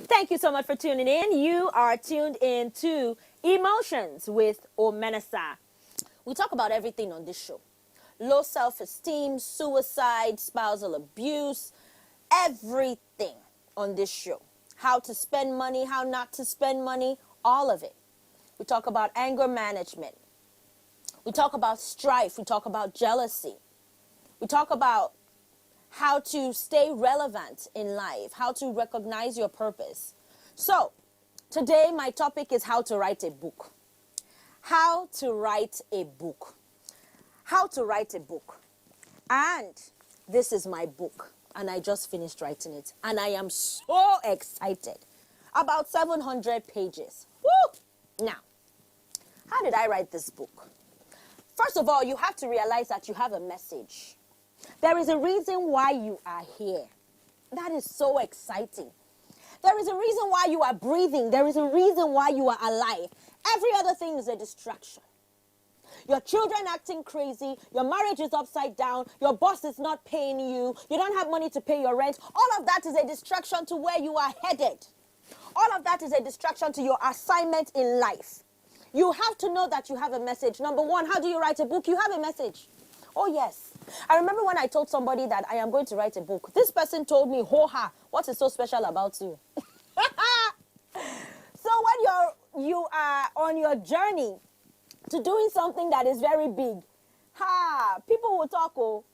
Thank you so much for tuning in. You are tuned in to Emotions with Omenesa. We talk about everything on this show. Low self-esteem, suicide, spousal abuse, everything on this show. How to spend money, how not to spend money, all of it. We talk about anger management. We talk about strife. We talk about jealousy. We talk about how to stay relevant in life, how to recognize your purpose. So, today my topic is how to write a book. How to write a book. How to write a book. And this is my book, and I just finished writing it, and I am so excited. About 700 pages. Woo! Now, how did I write this book? First of all, you have to realize that you have a message. There is a reason why you are here. That is so exciting. There is a reason why you are breathing. There is a reason why you are alive. Every other thing is a distraction. Your children acting crazy, your marriage is upside down, your boss is not paying you, you don't have money to pay your rent. All of that is a distraction to where you are headed. All of that is a distraction to your assignment in life. You have to know that you have a message. Number one, how do you write a book? You have a message. Oh, yes. I remember when I told somebody that I am going to write a book. This person told me, ho-ha, what is so special about you? So when you are on your journey to doing something that is very big, people will talk, oh,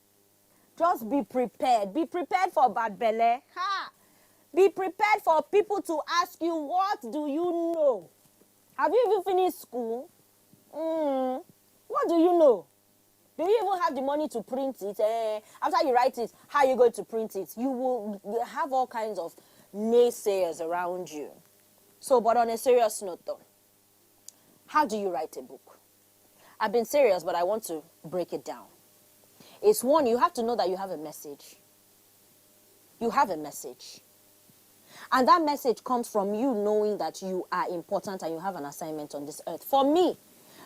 just be prepared. Be prepared for bad belly. Be prepared for people to ask you, what do you know? Have you even finished school? What do you know? Do you even have the money to print it? After you write it, how are you going to print it? You will have all kinds of naysayers around you. So, but on a serious note though, how do you write a book? I've been serious, but I want to break it down. It's one, you have to know that you have a message. You have a message. And that message comes from you knowing that you are important and you have an assignment on this earth. For me,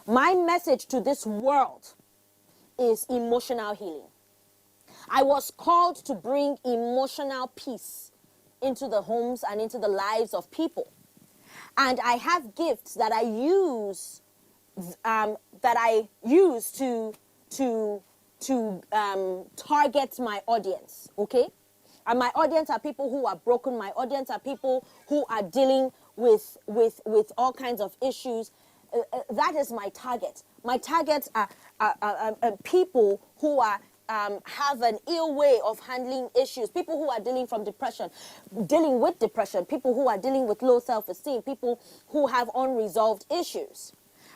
my message to this world is emotional healing. I was called to bring emotional peace into the homes and into the lives of people. And I have gifts that I use to target my audience, okay? And my audience are people who are broken. My audience are people who are dealing with all kinds of issues. That is my target. My targets are people who are have an ill way of handling issues, people who are dealing with depression, people who are dealing with low self-esteem, people who have unresolved issues.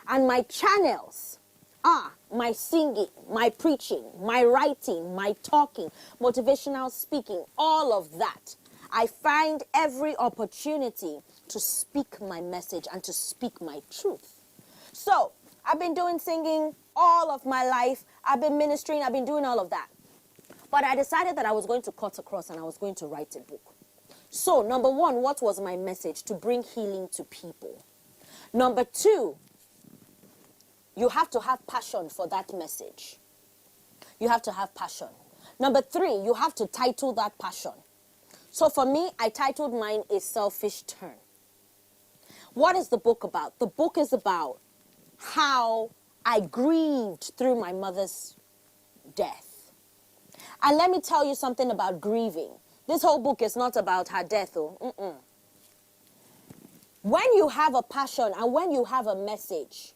And my channels are my singing, my preaching, my writing, my talking, motivational speaking, all of that. I find every opportunity to speak my message and to speak my truth. So, I've been doing singing all of my life. I've been ministering. I've been doing all of that. But I decided that I was going to cut across and I was going to write a book. So, number one, what was my message? To bring healing to people. Number two, you have to have passion for that message. You have to have passion. Number three, you have to title that passion. So for me, I titled mine A Selfish Turn. What is the book about? The book is about how I grieved through my mother's death. And let me tell you something about grieving. This whole book is not about her death. When you have a passion and when you have a message,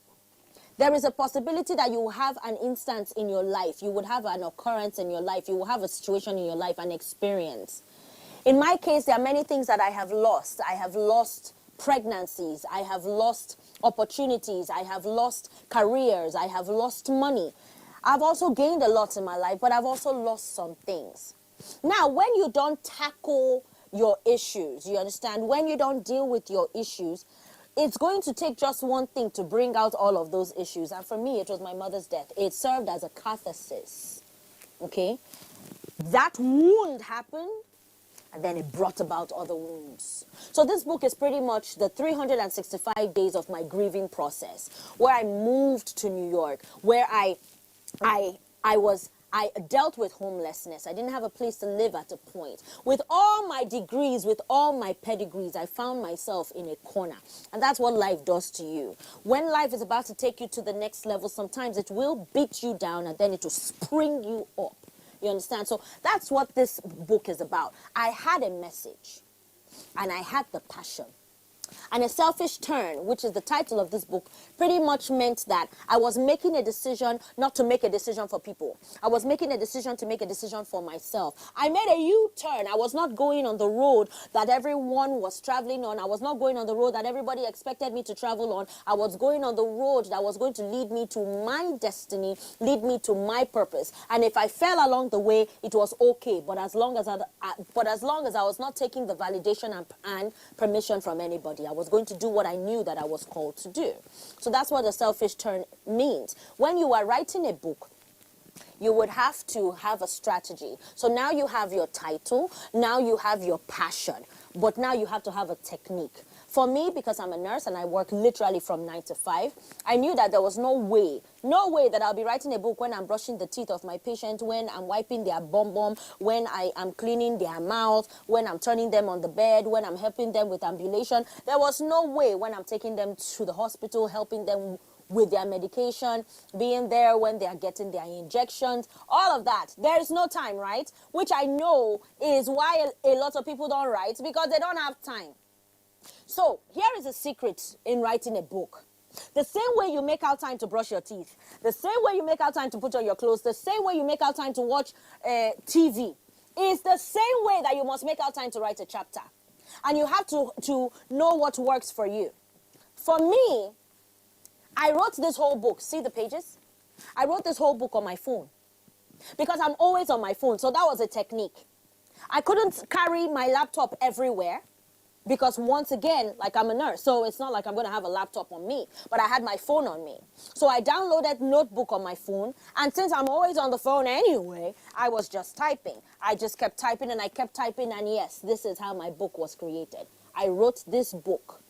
there is a possibility that you will have an instance in your life. You would have an occurrence in your life. You will have a situation in your life, an experience. In my case, there are many things that I have lost. I have lost pregnancies. I have lost opportunities. I have lost careers. I have lost money. I've also gained a lot in my life, but I've also lost some things. Now, when you don't tackle your issues, you understand? When you don't deal with your issues, it's going to take just one thing to bring out all of those issues. And for me, it was my mother's death. It served as a catharsis. Okay? That wound happened, and then it brought about other wounds. So this book is pretty much the 365 days of my grieving process, where I moved to New York, where I was I dealt with homelessness. I didn't have a place to live at a point. With all my degrees, with all my pedigrees, I found myself in a corner. And that's what life does to you. When life is about to take you to the next level, sometimes it will beat you down and then it will spring you up. You understand? So that's what this book is about. I had a message and I had the passion. And A Selfish Turn, which is the title of this book, pretty much meant that I was making a decision not to make a decision for people. I was making a decision to make a decision for myself. I made a U-turn. I was not going on the road that everyone was traveling on. I was not going on the road that everybody expected me to travel on. I was going on the road that was going to lead me to my destiny, lead me to my purpose. And if I fell along the way, it was okay. But as long as I was not taking the validation and permission from anybody, I was going to do what I knew that I was called to do. So that's what A Selfish Turn means. When you are writing a book, you would have to have a strategy. So now you have your title, now you have your passion, but now you have to have a technique. For me, because I'm a nurse and I work literally from 9 to 5, I knew that there was no way that I'll be writing a book when I'm brushing the teeth of my patient, when I'm wiping their bum, when I am cleaning their mouth, when I'm turning them on the bed, when I'm helping them with ambulation. There was no way when I'm taking them to the hospital, helping them with their medication, being there when they are getting their injections, all of that. There is no time, right? Which I know is why a lot of people don't write, because they don't have time. So here is a secret in writing a book. The same way you make out time to brush your teeth, the same way you make out time to put on your clothes, the same way you make out time to watch TV, is the same way that you must make out time to write a chapter. And you have to know what works for you. For me, I wrote this whole book. See the pages? I wrote this whole book on my phone because I'm always on my phone. So that was a technique. I couldn't carry my laptop everywhere because, once again, like, I'm a nurse, so it's not like I'm going to have a laptop on me, but I had my phone on me. So I downloaded Notebook on my phone, and since I'm always on the phone anyway, I was just typing. I just kept typing and I kept typing, and yes, this is how my book was created. I wrote this book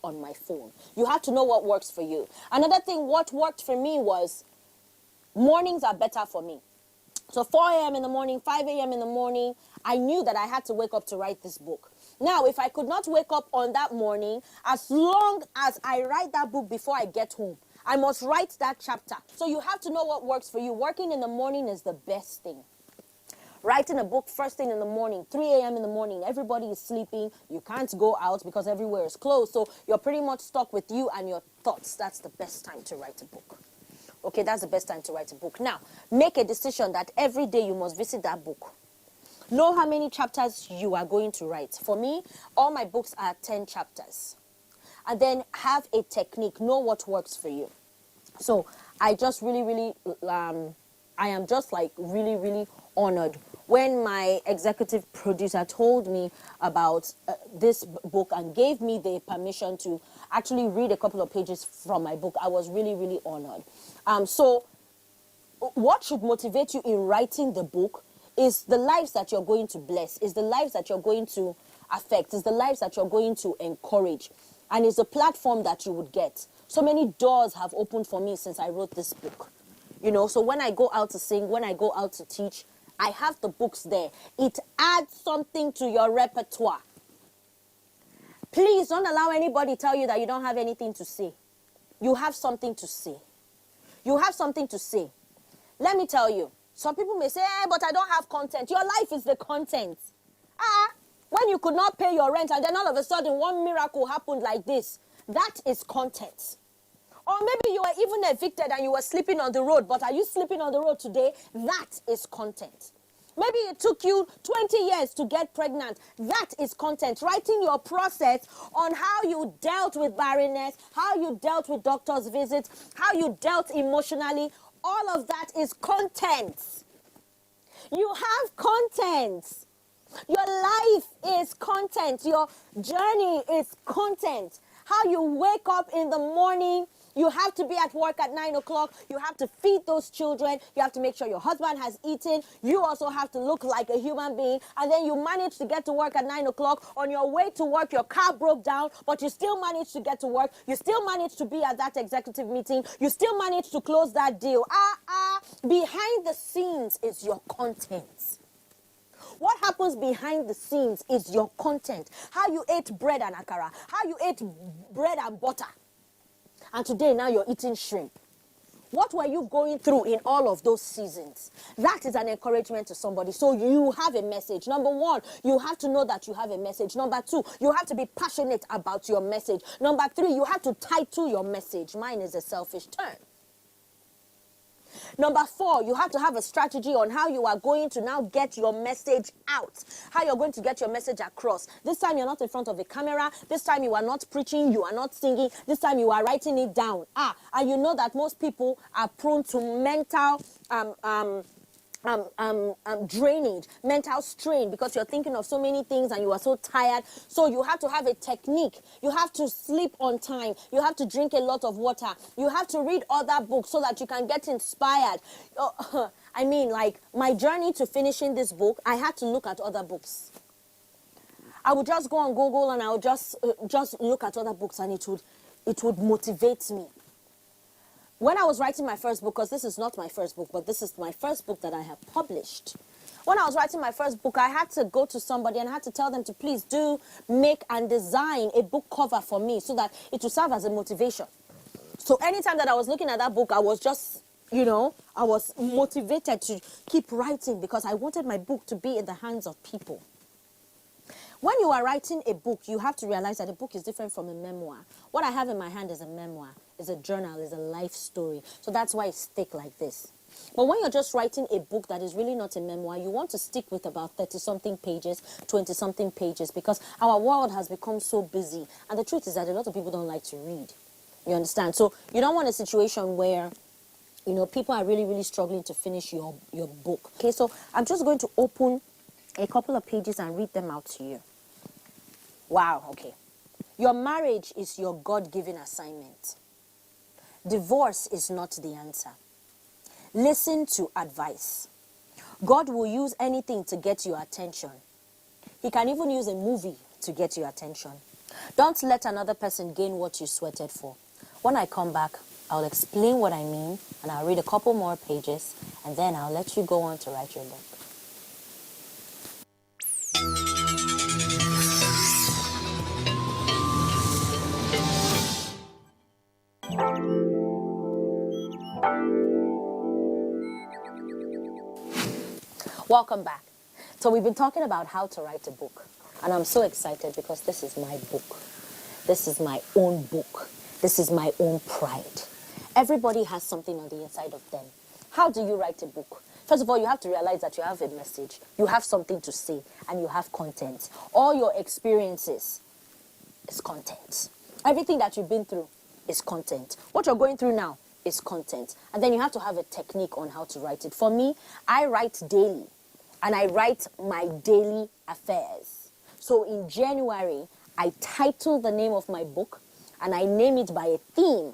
on my phone. You have to know what works for you. Another thing, what worked for me was mornings are better for me. So 4 a.m. in the morning, 5 a.m. in the morning, I knew that I had to wake up to write this book. Now, if I could not wake up on that morning, as long as I write that book before I get home, I must write that chapter. So you have to know what works for you. Working in the morning is the best thing. Writing a book first thing in the morning, 3 a.m. in the morning, everybody is sleeping. You can't go out because everywhere is closed. So you're pretty much stuck with you and your thoughts. That's the best time to write a book. Okay, that's the best time to write a book. Now, make a decision that every day you must visit that book. Know how many chapters you are going to write. For me, all my books are 10 chapters. And then have a technique. Know what works for you. So I just really, I am just like really honored when my executive producer told me about this book and gave me the permission to actually read a couple of pages from my book. I was really honored. So what should motivate you in writing the book is the lives that you're going to bless, is the lives that you're going to affect, is the lives that you're going to encourage, and is the platform that you would get. So many doors have opened for me since I wrote this book. You know, so when I go out to sing, when I go out to teach, I have the books there. It adds something to your repertoire. Please don't allow anybody tell you that you don't have anything to say. You have something to say. You have something to say. Let me tell you, some people may say, but I don't have content. Your life is the content. When you could not pay your rent and then all of a sudden one miracle happened like this, that is content. Or maybe you were even evicted and you were sleeping on the road, but are you sleeping on the road today? That is content. Maybe it took you 20 years to get pregnant. That is content. Writing your process on how you dealt with barrenness, how you dealt with doctor's visits, how you dealt emotionally, all of that is content. You have content. Your life is content. Your journey is content. How you wake up in the morning You have to be at work at 9 o'clock. You have to feed those children. You have to make sure your husband has eaten. You also have to look like a human being. And then you manage to get to work at 9 o'clock. On your way to work, your car broke down, but you still managed to get to work. You still managed to be at that executive meeting. You still managed to close that deal. Behind the scenes is your content. What happens behind the scenes is your content. How you ate bread and akara. How you ate bread and butter. And today, now you're eating shrimp. What were you going through in all of those seasons? That is an encouragement to somebody. So you have a message. Number one, you have to know that you have a message. Number two, you have to be passionate about your message. Number three, you have to title your message. Mine is a selfish turn. Number four, you have to have a strategy on how you are going to now get your message out. How you're going to get your message across. This time you're not in front of a camera. This time you are not preaching. You are not singing. This time you are writing it down. And you know that most people are prone to mental drainage, mental strain, because you're thinking of so many things and you are so tired. So you have to have a technique. You have to sleep on time. You have to drink a lot of water. You have to read other books so that you can get inspired. I mean, like my journey to finishing this book, I had to look at other books. I would just go on Google and I would just look at other books, and it would motivate me. When I was writing my first book, because this is not my first book, but this is my first book that I have published. When I was writing my first book, I had to go to somebody and I had to tell them to please do make and design a book cover for me so that it will serve as a motivation. So anytime that I was looking at that book, I was just, I was motivated to keep writing because I wanted my book to be in the hands of people. When you are writing a book, you have to realize that a book is different from a memoir. What I have in my hand is a memoir, is a journal, is a life story. So that's why it's thick like this. But when you're just writing a book that is really not a memoir, you want to stick with about 30-something pages, 20-something pages, because our world has become so busy. And the truth is that a lot of people don't like to read. You understand? So you don't want a situation where, people are really, really struggling to finish your book. Okay, so I'm just going to open a couple of pages and read them out to you. Wow, okay. Your marriage is your God-given assignment. Divorce is not the answer. Listen to advice. God will use anything to get your attention. He can even use a movie to get your attention. Don't let another person gain what you sweated for. When I come back, I'll explain what I mean, and I'll read a couple more pages, and then I'll let you go on to write your book. Welcome back. So we've been talking about how to write a book. And I'm so excited because this is my book. This is my own book. This is my own pride. Everybody has something on the inside of them. How do you write a book? First of all, you have to realize that you have a message. You have something to say and you have content. All your experiences is content. Everything that you've been through is content. What you're going through now is content. And then you have to have a technique on how to write it. For me, I write daily. And I write my daily affairs. So in January, I title the name of my book and I name it by a theme.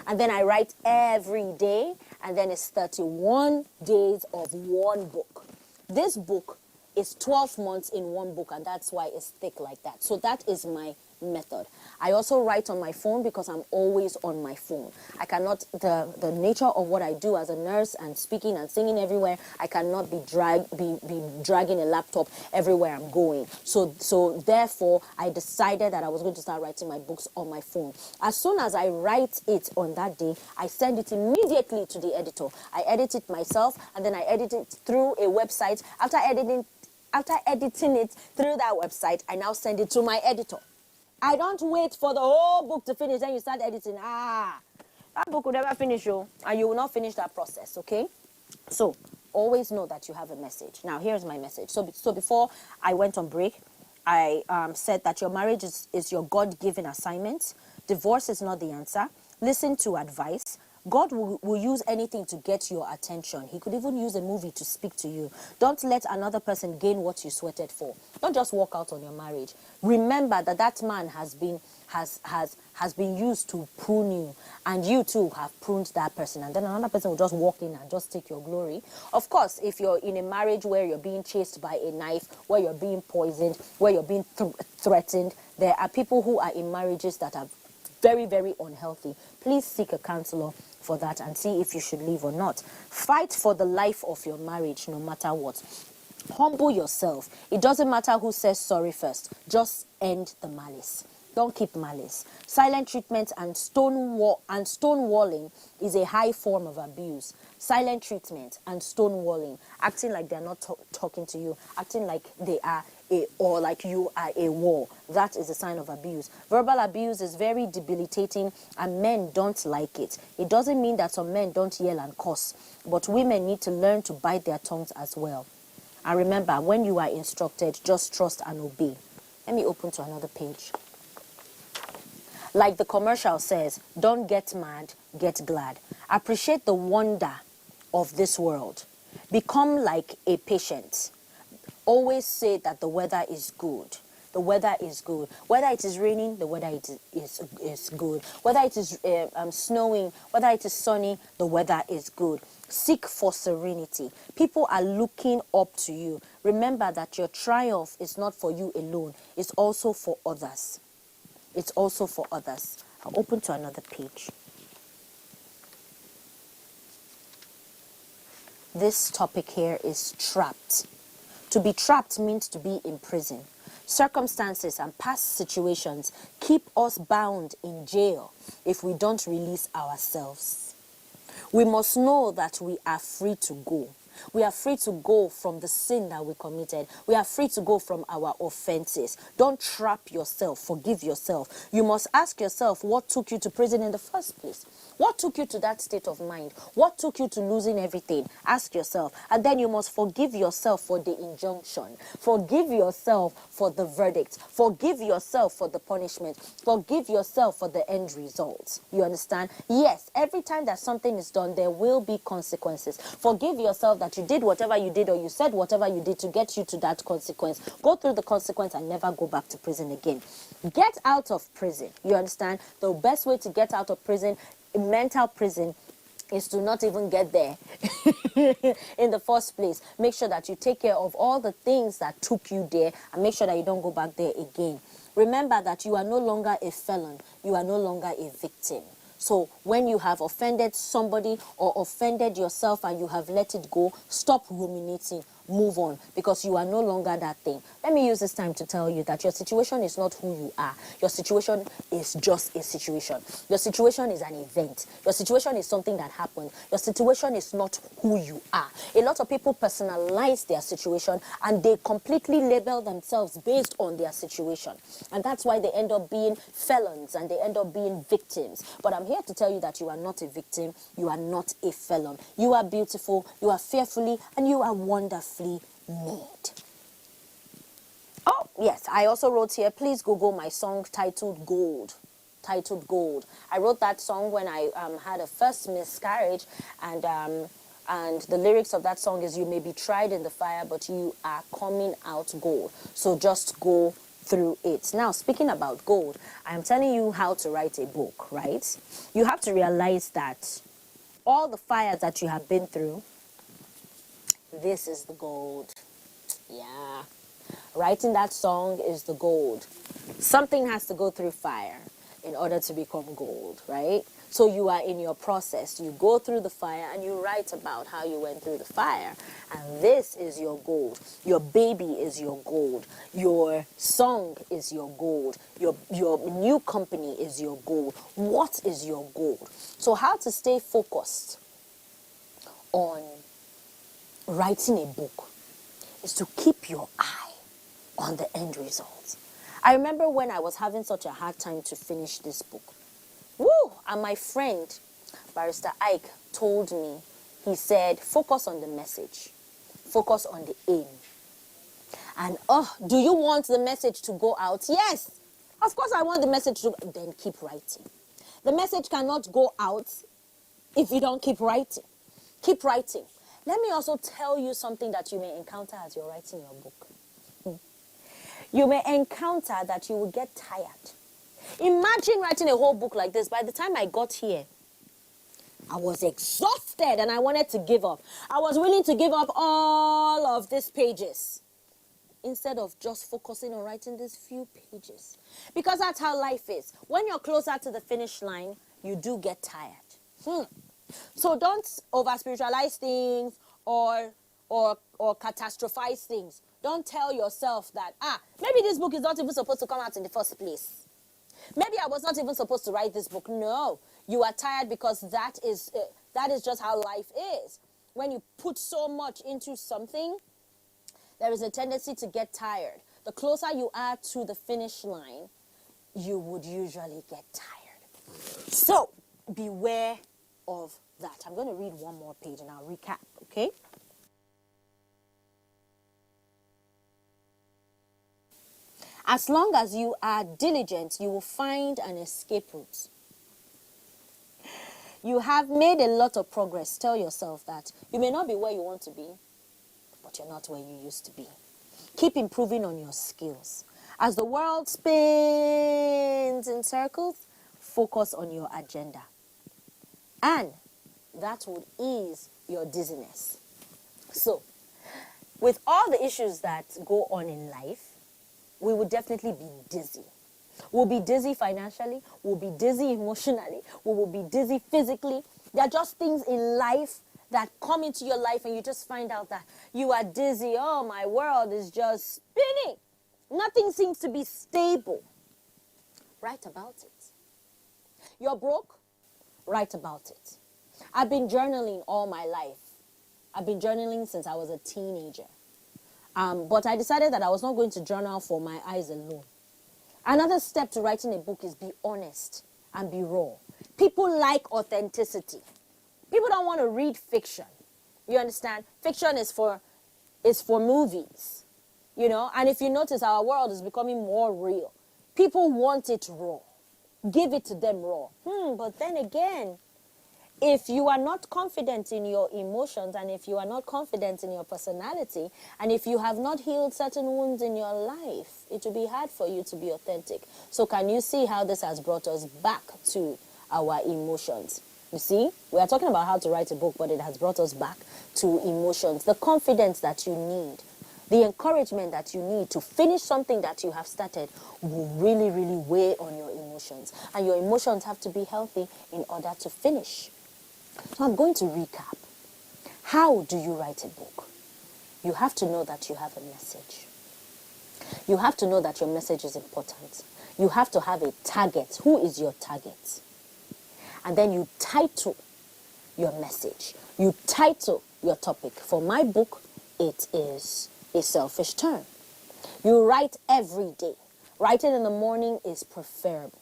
And then I write every day, and then it's 31 days of one book. This book is 12 months in one book, and that's why it's thick like that. So that is my method. I also write on my phone because I'm always on my phone. I cannot, the nature of what I do as a nurse and speaking and singing everywhere, I cannot be dragging a laptop everywhere I'm going. So therefore, I decided that I was going to start writing my books on my phone. As soon as I write it on that day, I send it immediately to the editor. I edit it myself, and then I edit it through a website. After editing it through that website, I now send it to my editor. I don't wait for the whole book to finish, then you start editing. That book will never finish, and you will not finish that process, okay? So, always know that you have a message. Now, here's my message. So before I went on break, I said that your marriage is your God-given assignment. Divorce is not the answer. Listen to advice. God will use anything to get your attention. He could even use a movie to speak to you. Don't let another person gain what you sweated for. Don't just walk out on your marriage. Remember that man has been has been used to prune you, and you too have pruned that person, and then another person will just walk in and just take your glory. Of course, if you're in a marriage where you're being chased by a knife, where you're being poisoned, where you're being threatened, there are people who are in marriages that are very, very unhealthy. Please seek a counselor for that and see if you should leave or not. Fight for the life of your marriage no matter what. Humble yourself. It doesn't matter who says sorry first. Just end the malice. Don't keep malice. Silent treatment and stonewalling is a high form of abuse. Silent treatment and stonewalling, acting like they're not talking to you, acting like they are or like you are a wall. That is a sign of abuse. Verbal abuse is very debilitating, and men don't like it. It doesn't mean that some men don't yell and cuss, but women need to learn to bite their tongues as well. And remember, when you are instructed, just trust and obey. Let me open to another page. Like the commercial says, don't get mad, get glad. Appreciate the wonder of this world. Become like a patient. Always say that the weather is good. The weather is good. Whether it is raining, the weather is good. Whether it is snowing, whether it is sunny, the weather is good. Seek for serenity. People are looking up to you. Remember that your triumph is not for you alone. It's also for others. It's also for others. I'll open to another page. This topic here is trapped. To be trapped means to be in prison. Circumstances and past situations keep us bound in jail if we don't release ourselves. We must know that we are free to go. We are free to go from the sin that we committed. We are free to go from our offenses. Don't trap yourself. Forgive yourself. You must ask yourself what took you to prison in the first place. What took you to that state of mind? What took you to losing everything? Ask yourself. And then you must forgive yourself for the injunction. Forgive yourself for the verdict. Forgive yourself for the punishment. Forgive yourself for the end result. You understand? Yes, every time that something is done, there will be consequences. Forgive yourself that you did whatever you did or you said whatever you did to get you to that consequence. Go through the consequence and never go back to prison again. Get out of prison. You understand? The best way to get out of prison, mental prison, is to not even get there in the first place. Make sure that you take care of all the things that took you there and make sure that you don't go back there again. Remember that you are no longer a felon. You are no longer a victim. So when you have offended somebody or offended yourself and you have let it go, stop ruminating. Move on, because you are no longer that thing. Let me use this time to tell you that your situation is not who you are. Your situation is just a situation. Your situation is an event. Your situation is something that happened. Your situation is not who you are. A lot of people personalize their situation and they completely label themselves based on their situation. And that's why they end up being felons and they end up being victims. But I'm here to tell you that you are not a victim. You are not a felon. You are beautiful. You are fearfully and you are wonderful made. Oh, yes, I also wrote here, please Google my song titled Gold. Titled Gold. I wrote that song when I had a first miscarriage, and the lyrics of that song is, you may be tried in the fire, but you are coming out gold. So just go through it. Now, speaking about gold, I'm telling you how to write a book, right? You have to realize that all the fires that you have been through, this is the gold. Yeah. Writing that song is the gold. Something has to go through fire in order to become gold, right? So you are in your process. You go through the fire and you write about how you went through the fire. And this is your gold. Your baby is your gold. Your song is your gold. Your new company is your gold. What is your gold? So how to stay focused on writing a book is to keep your eye on the end result. I remember when I was having such a hard time to finish this book. Woo! And my friend, Barrister Ike, told me, he said, focus on the message. Focus on the aim. And, do you want the message to go out? Yes! Of course I want the message to go. Then keep writing. The message cannot go out if you don't keep writing. Keep writing. Let me also tell you something that you may encounter as you're writing your book. You may encounter that you will get tired. Imagine writing a whole book like this. By the time I got here, I was exhausted and I wanted to give up. I was willing to give up all of these pages instead of just focusing on writing these few pages. Because that's how life is. When you're closer to the finish line, you do get tired. So don't over-spiritualize things or catastrophize things. Don't tell yourself that, maybe this book is not even supposed to come out in the first place. Maybe I was not even supposed to write this book. No, you are tired because that is just how life is. When you put so much into something, there is a tendency to get tired. The closer you are to the finish line, you would usually get tired. So, beware of that. I'm going to read one more page and I'll recap, okay? As long as you are diligent, you will find an escape route. You have made a lot of progress. Tell yourself that. You may not be where you want to be, but you're not where you used to be. Keep improving on your skills. As the world spins in circles, focus on your agenda. And that would ease your dizziness. So, with all the issues that go on in life, we will definitely be dizzy. We'll be dizzy financially. We'll be dizzy emotionally. We will be dizzy physically. There are just things in life that come into your life and you just find out that you are dizzy. Oh, my world is just spinning. Nothing seems to be stable. Write about it. You're broke? Write about it. I've been journaling all my life. I've been journaling since I was a teenager. But I decided that I was not going to journal for my eyes alone. Another step to writing a book is be honest and be raw. People like authenticity. People don't want to read fiction. You understand? Fiction is for movies. You know, and if you notice, our world is becoming more real. People want it raw. Give it to them raw. But then again, if you are not confident in your emotions and if you are not confident in your personality and if you have not healed certain wounds in your life, it will be hard for you to be authentic. So can you see how this has brought us back to our emotions? You see, we are talking about how to write a book, but it has brought us back to emotions. The confidence that you need, the encouragement that you need to finish something that you have started will really, really weigh on your emotions. And your emotions have to be healthy in order to finish. So I'm going to recap. How do you write a book? You have to know that you have a message. You have to know that your message is important. You have to have a target. Who is your target? And then you title your message. You title your topic. For my book, it is A Selfish Turn. You write every day. Writing in the morning is preferable.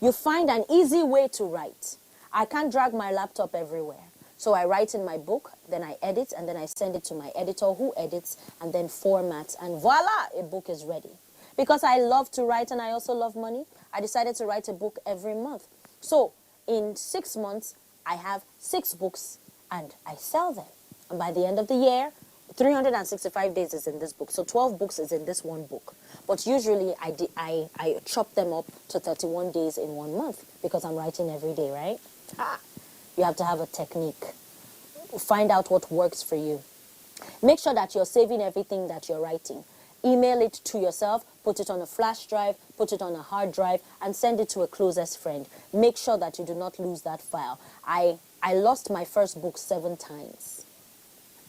You find an easy way to write. I can't drag my laptop everywhere. So I write in my book, then I edit, and then I send it to my editor who edits and then formats. And voila, a book is ready. Because I love to write and I also love money, I decided to write a book every month. So in 6 months, I have 6 books and I sell them. And by the end of the year, 365 days is in this book. So 12 books is in this one book. But usually I chop them up to 31 days in 1 month because I'm writing every day, right? You have to have a technique. Find out what works for you. Make sure that you're saving everything that you're writing. Email it to yourself, put it on a flash drive, put it on a hard drive, and send it to a closest friend. Make sure that you do not lose that file. I lost my first book 7 times.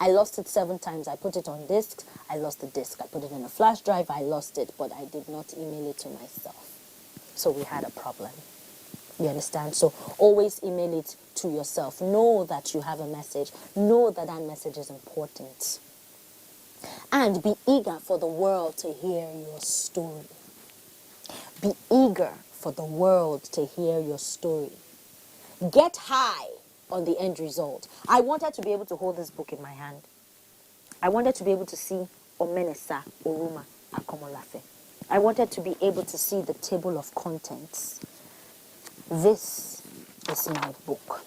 I lost it 7 times. I put it on discs. I lost the disc. I put it in a flash drive. I lost it, but I did not email it to myself. So we had a problem. You understand? So always email it to yourself. Know that you have a message. Know that that message is important. And be eager for the world to hear your story. Be eager for the world to hear your story. Get high on the end result. I wanted to be able to hold this book in my hand. I wanted to be able to see Omenesa, Oruma, Akomolafe. I wanted to be able to see the table of contents. This is my book.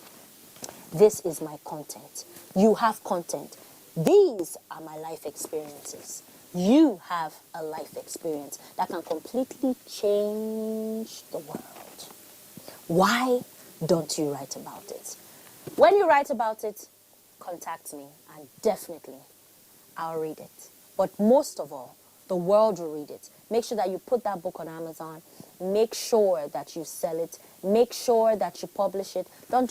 This is my content. You have content. These are my life experiences. You have a life experience that can completely change the world. Why don't you write about it? When you write about it, contact me and definitely I'll read it. But most of all, the world will read it. Make sure that you put that book on Amazon. Make sure that you sell it. Make sure that you publish it. Don't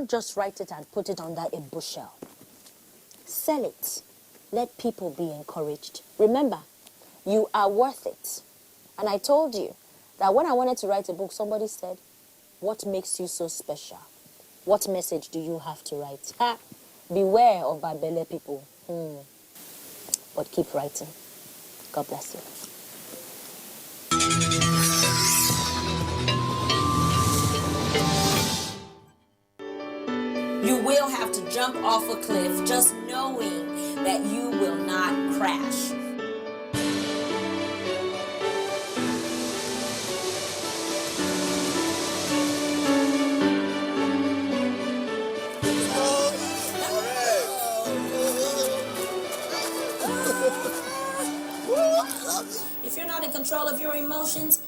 just write it and put it under a bushel. Sell it. Let people be encouraged. Remember, you are worth it. And I told you that when I wanted to write a book, somebody said, what makes you so special? What message do you have to write? Beware of Babele people. But keep writing. God bless you. You will have to jump off a cliff just knowing that you will not crash. If you're not in control of your emotions,